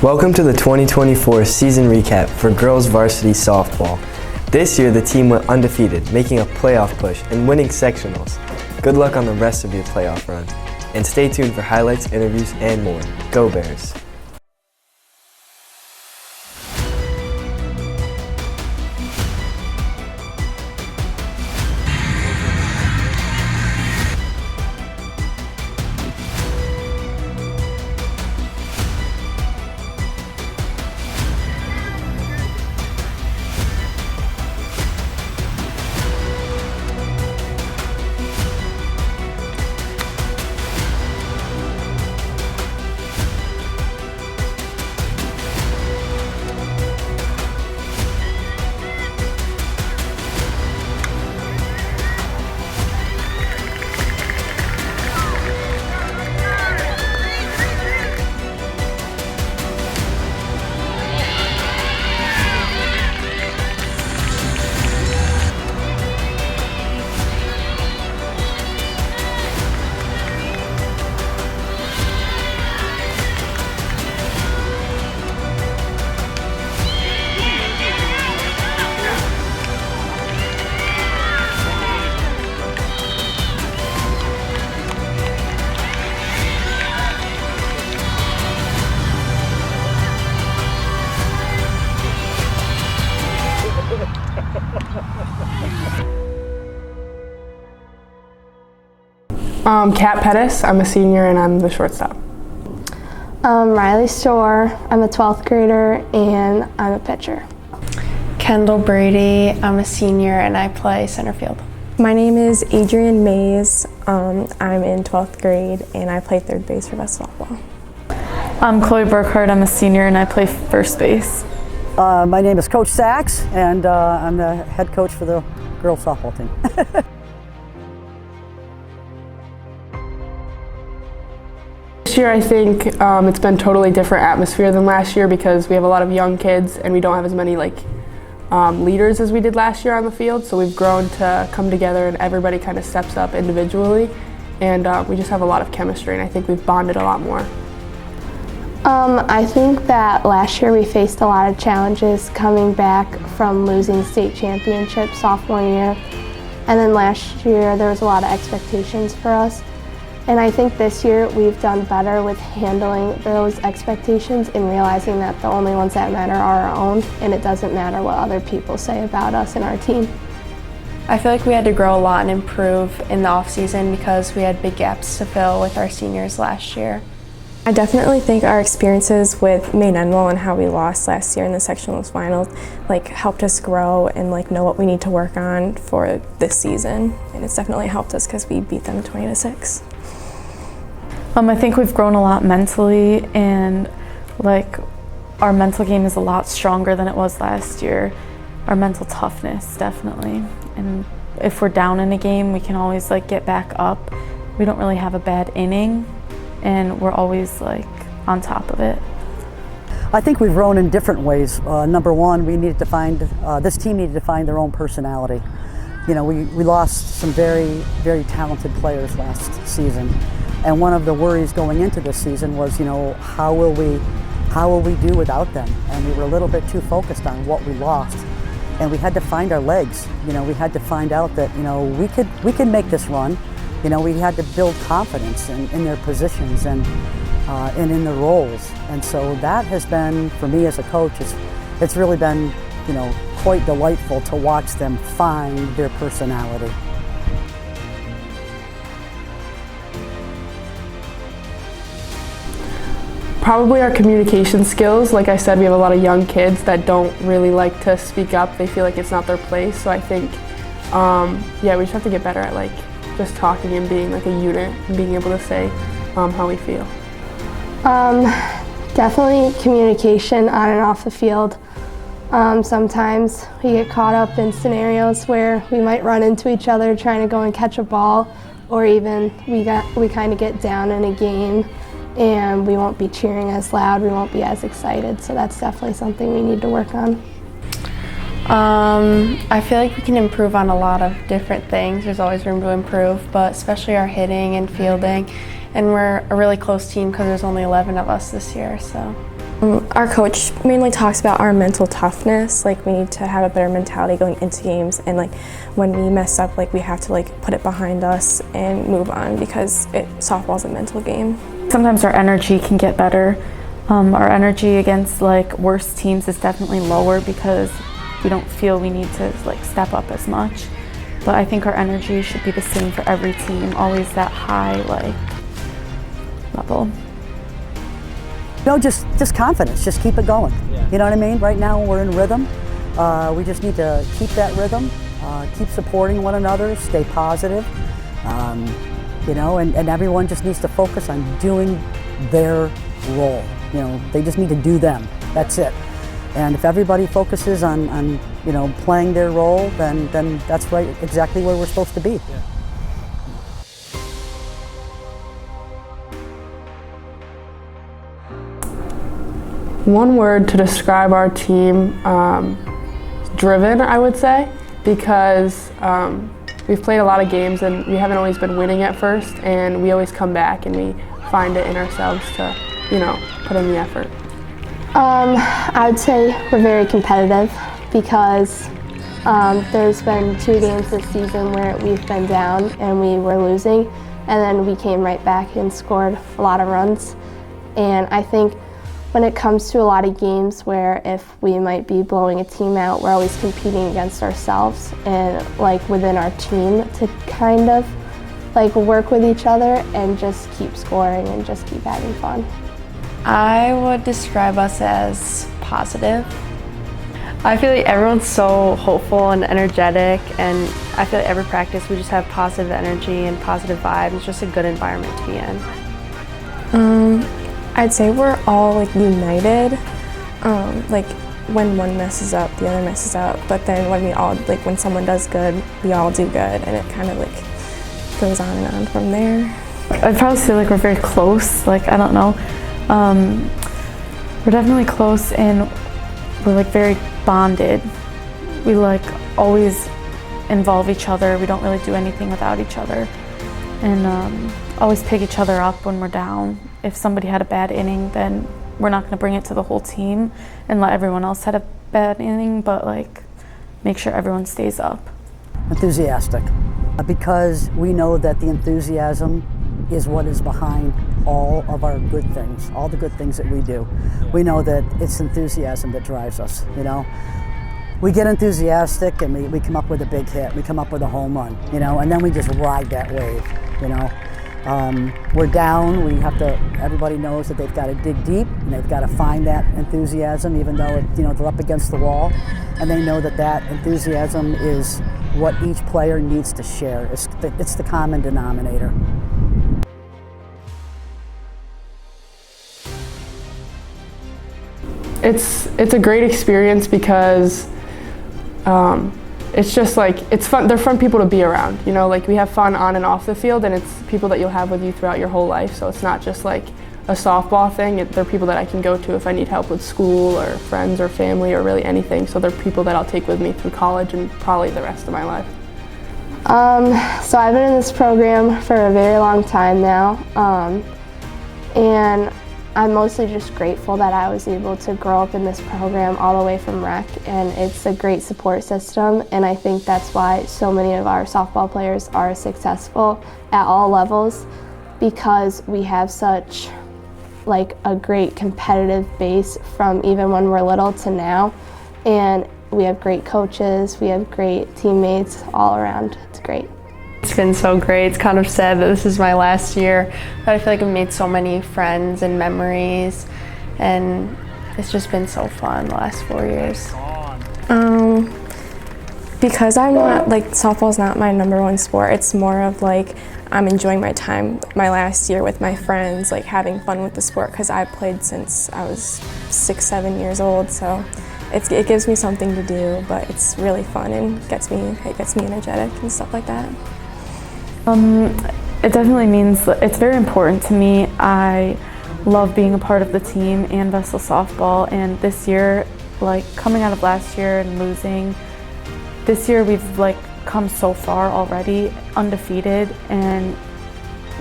Welcome to the 2024 season recap for girls varsity softball. This year the team went undefeated, making a playoff push and winning sectionals. Good luck on the rest of your playoff run. And stay tuned for highlights, interviews, and more. Go Bears! Kat Pettis, I'm a senior and I'm the shortstop. Riley Storr, I'm a 12th grader and I'm a pitcher. Kendall Brady, I'm a senior and I play center field. My name is Adrienne Mays. I'm in 12th grade and I play third base for Vestal Softball. I'm Chloe Burkhardt, I'm a senior and I play first base. My name is Coach Sachs and I'm the head coach for the girls softball team. This year I think it's been totally different atmosphere than last year because we have a lot of young kids and we don't have as many leaders as we did last year on the field. So we've grown to come together and everybody kind of steps up individually and we just have a lot of chemistry and I think we've bonded a lot more. I think that last year we faced a lot of challenges coming back from losing state championship sophomore year. And then last year there was a lot of expectations for us. And I think this year we've done better with handling those expectations and realizing that the only ones that matter are our own, and it doesn't matter what other people say about us and our team. I feel like we had to grow a lot and improve in the off season because we had big gaps to fill with our seniors last year. I definitely think our experiences with Maine Enwell and how we lost last year in the sectionals finals helped us grow and know what we need to work on for this season. And it's definitely helped us because we beat them 20-6. I think we've grown a lot mentally and our mental game is a lot stronger than it was last year. Our mental toughness, definitely. And if we're down in a game, we can always get back up. We don't really have a bad inning and we're always on top of it. I think we've grown in different ways. Number one, we needed to find, this team needed to find their own personality. You know, we lost some very, very talented players last season. And one of the worries going into this season was, how will we do without them? And we were a little bit too focused on what we lost. And we had to find our legs. We had to find out that, we could make this run. We had to build confidence in their positions and in their roles. And so that has been, for me as a coach, it's really been, quite delightful to watch them find their personality. Probably our communication skills. Like I said, we have a lot of young kids that don't really like to speak up. They feel like it's not their place. So I think, we just have to get better at just talking and being a unit and being able to say how we feel. Definitely communication on and off the field. Sometimes we get caught up in scenarios where we might run into each other trying to go and catch a ball, or even we kind of get down in a game and we won't be cheering as loud, we won't be as excited, so that's definitely something we need to work on. I feel like we can improve on a lot of different things. There's always room to improve, but especially our hitting and fielding. And we're a really close team because there's only 11 of us this year, so. Our coach mainly talks about our mental toughness. Like, we need to have a better mentality going into games, and like when we mess up, like we have to like put it behind us and move on, because softball's a mental game. Sometimes our energy can get better. Our energy against like worse teams is definitely lower because we don't feel we need to like step up as much. But I think our energy should be the same for every team, always that high like level. No, just confidence. Just keep it going. You know what I mean? Right now we're in rhythm. We just need to keep that rhythm, keep supporting one another, stay positive. You know, and everyone just needs to focus on doing their role. You know, they just need to do them. That's it. And if everybody focuses on you know, playing their role, then that's right, exactly where we're supposed to be. Yeah. One word to describe our team, driven, I would say, because we've played a lot of games and we haven't always been winning at first, and we always come back and we find it in ourselves to, you know, put in the effort. I would say we're very competitive because there's been 2 games this season where we've been down and we were losing, and then we came right back and scored a lot of runs. And I think when it comes to a lot of games where if we might be blowing a team out, we're always competing against ourselves and like within our team to kind of like work with each other and just keep scoring and just keep having fun. I would describe us as positive. I feel like everyone's so hopeful and energetic, and I feel like every practice we just have positive energy and positive vibes. It's just a good environment to be in. I'd say we're all like united. Like when one messes up, the other messes up. But then when we all, like when someone does good, we all do good, and it kind of like goes on and on from there. I'd probably say like we're very close. Like, I don't know. We're definitely close, and we're like very bonded. We like always involve each other. We don't really do anything without each other, and always pick each other up when we're down. If somebody had a bad inning, then we're not going to bring it to the whole team and let everyone else had a bad inning, but like make sure everyone stays up. Enthusiastic, because we know that the enthusiasm is what is behind all of our good things, all the good things that we do. We know that it's enthusiasm that drives us, you know. We get enthusiastic and we come up with a big hit, we come up with a home run, you know, and then we just ride that wave, you know. We're down, we have to, everybody knows that they've got to dig deep and they've got to find that enthusiasm, even though you know, they're up against the wall, and they know that that enthusiasm is what each player needs to share. It's the common denominator. It's a great experience because it's just like, it's fun. They're fun people to be around, you know, like we have fun on and off the field, and it's people that you'll have with you throughout your whole life. So it's not just like a softball thing. They're people that I can go to if I need help with school or friends or family or really anything. So they're people that I'll take with me through college and probably the rest of my life. So I've been in this program for a very long time now, and I'm mostly just grateful that I was able to grow up in this program all the way from rec, and it's a great support system, and I think that's why so many of our softball players are successful at all levels, because we have such like a great competitive base from even when we're little to now, and we have great coaches, we have great teammates all around. It's great. It's been so great. It's kind of sad that this is my last year, but I feel like I've made so many friends and memories, and it's just been so fun the last 4 years. Because I'm not, like, softball's not my #1 sport. It's more of like I'm enjoying my time, my last year with my friends, like having fun with the sport, because I played since I was 6-7 years old, so it gives me something to do, but it's really fun and it gets me energetic and stuff like that. It definitely means, it's very important to me. I love being a part of the team and Vestal Softball, and this year like coming out of last year and losing, this year we've like come so far already, undefeated, and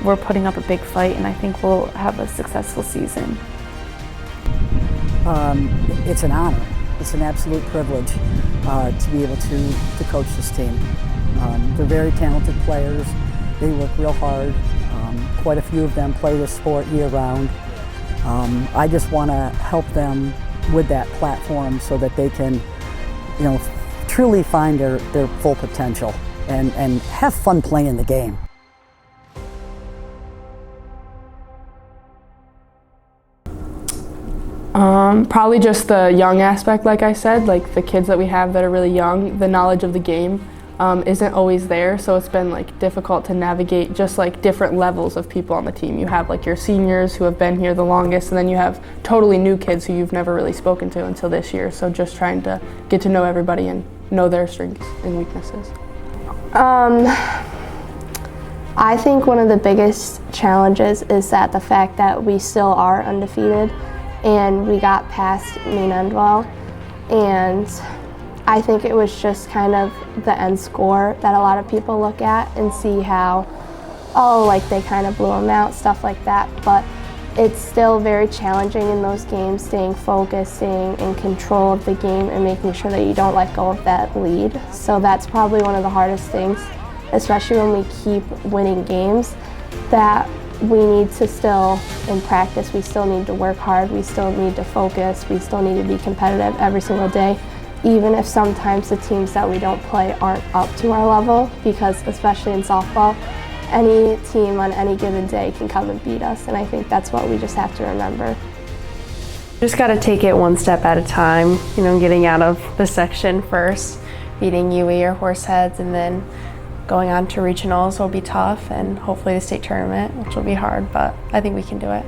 we're putting up a big fight, and I think we'll have a successful season. It's an honor. It's an absolute privilege to be able to coach this team. They're very talented players. They work real hard. Quite a few of them play this sport year-round. I just want to help them with that platform so that they can, truly find their full potential and have fun playing the game. Probably just the young aspect, like I said, like the kids that we have that are really young, the knowledge of the game isn't always there, so it's been like difficult to navigate just like different levels of people on the team. You have like your seniors who have been here the longest, and then you have totally new kids who you've never really spoken to until this year, so just trying to get to know everybody and know their strengths and weaknesses. I think one of the biggest challenges is that the fact that we still are undefeated and we got past Maine Endwell, and I think it was just kind of the end score that a lot of people look at and see how, oh, like they kind of blew them out, stuff like that, but it's still very challenging in those games, staying focused, staying in control of the game, and making sure that you don't let go of that lead. So that's probably one of the hardest things, especially when we keep winning games, that we need to still, in practice, we still need to work hard, we still need to focus, we still need to be competitive every single day, even if sometimes the teams that we don't play aren't up to our level, because especially in softball, any team on any given day can come and beat us, and I think that's what we just have to remember. Just got to take it one step at a time, getting out of the section first, beating UE or Horseheads, and then going on to regionals will be tough, and hopefully the state tournament, which will be hard, but I think we can do it.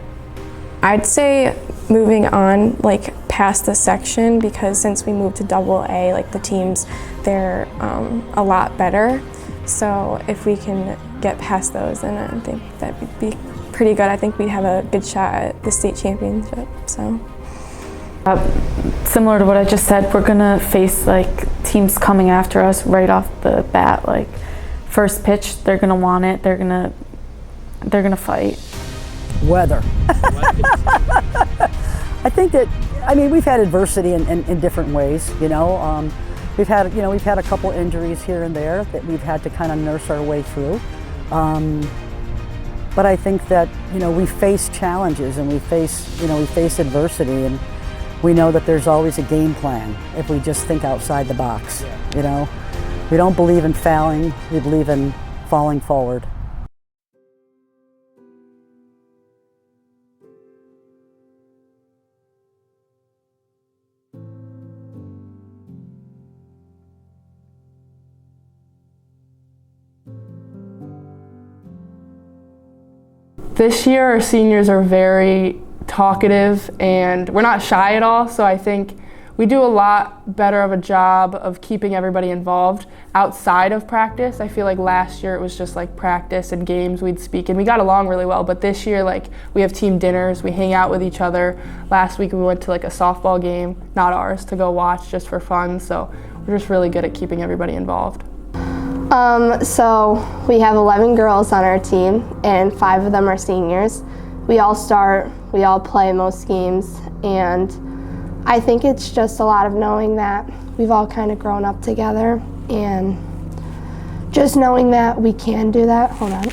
I'd say moving on like past the section, because since we moved to AA, like the teams, they're a lot better. So if we can get past those, then I think that would be pretty good. I think we'd have a good shot at the state championship. So. Similar to what I just said, we're gonna face like teams coming after us right off the bat. Like first pitch, they're gonna want it. They're gonna fight. Weather. I think that, we've had adversity in different ways, We've had a couple injuries here and there that we've had to kind of nurse our way through. But I think that, we face challenges and we face adversity, and we know that there's always a game plan if we just think outside the box, We don't believe in failing, we believe in falling forward. This year our seniors are very talkative and we're not shy at all, so I think we do a lot better of a job of keeping everybody involved outside of practice. I feel like last year it was just like practice and games we'd speak, and we got along really well, but this year like we have team dinners, we hang out with each other. Last week we went to like a softball game, not ours, to go watch just for fun, so we're just really good at keeping everybody involved. So we have 11 girls on our team, and 5 of them are seniors. We all start, we all play most games, and I think it's just a lot of knowing that we've all kind of grown up together, and just knowing that we can do that. Hold on.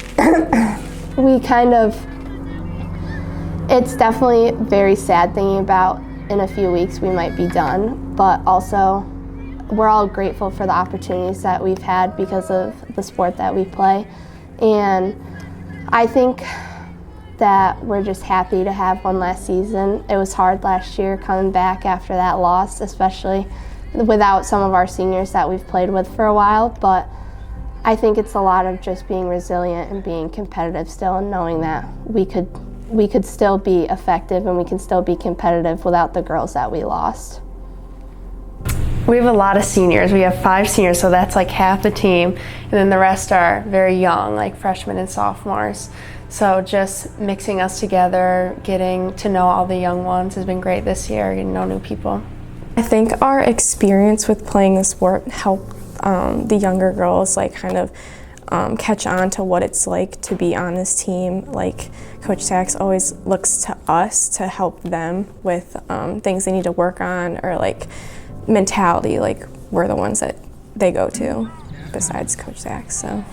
It's definitely very sad thinking about in a few weeks we might be done, but also we're all grateful for the opportunities that we've had because of the sport that we play. And I think that we're just happy to have one last season. It was hard last year coming back after that loss, especially without some of our seniors that we've played with for a while, but I think it's a lot of just being resilient and being competitive still, and knowing that we could still be effective and we can still be competitive without the girls that we lost. We have a lot of seniors. We have 5 seniors, so that's like half the team, and then the rest are very young, like freshmen and sophomores. So just mixing us together, getting to know all the young ones has been great this year, getting to know new people. I think our experience with playing the sport helped the younger girls like kind of catch on to what it's like to be on this team. Like Coach Sachs always looks to us to help them with things they need to work on or like mentality. Like we're the ones that they go to besides Coach Sachs. So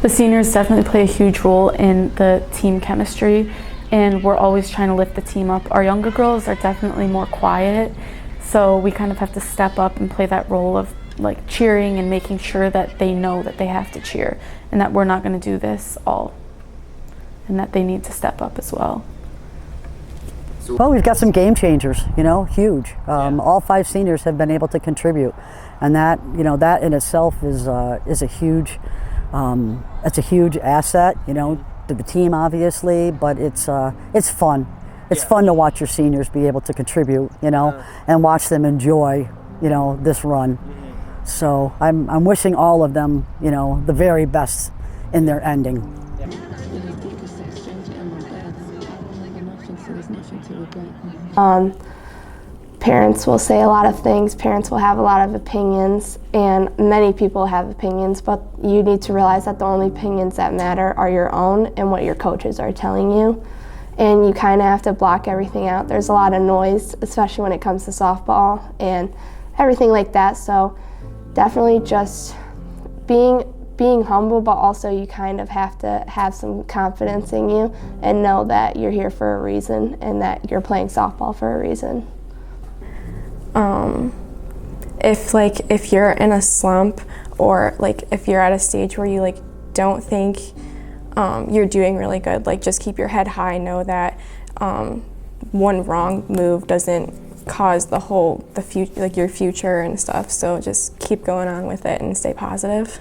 the seniors definitely play a huge role in the team chemistry, and we're always trying to lift the team up. Our younger girls are definitely more quiet, so we kind of have to step up and play that role of like cheering and making sure that they know that they have to cheer and that we're not going to do this all and that they need to step up as well. Well, we've got some game changers, you know, huge. All 5 seniors have been able to contribute, and that, you know, that in itself is a huge, it's a huge asset, you know, to the team obviously, but it's fun. It's fun to watch your seniors be able to contribute, you know, and watch them enjoy, you know, this run. So I'm wishing all of them, you know, the very best in their ending. Parents will say a lot of things, parents will have a lot of opinions, and many people have opinions, but you need to realize that the only opinions that matter are your own and what your coaches are telling you. And you kind of have to block everything out. There's a lot of noise, especially when it comes to softball and everything like that. So definitely just being humble, but also you kind of have to have some confidence in you and know that you're here for a reason and that you're playing softball for a reason. If you're in a slump or like if you're at a stage where you like don't think you're doing really good, like just keep your head high. Know that one wrong move doesn't cause the future, like your future and stuff. So just keep going on with it and stay positive.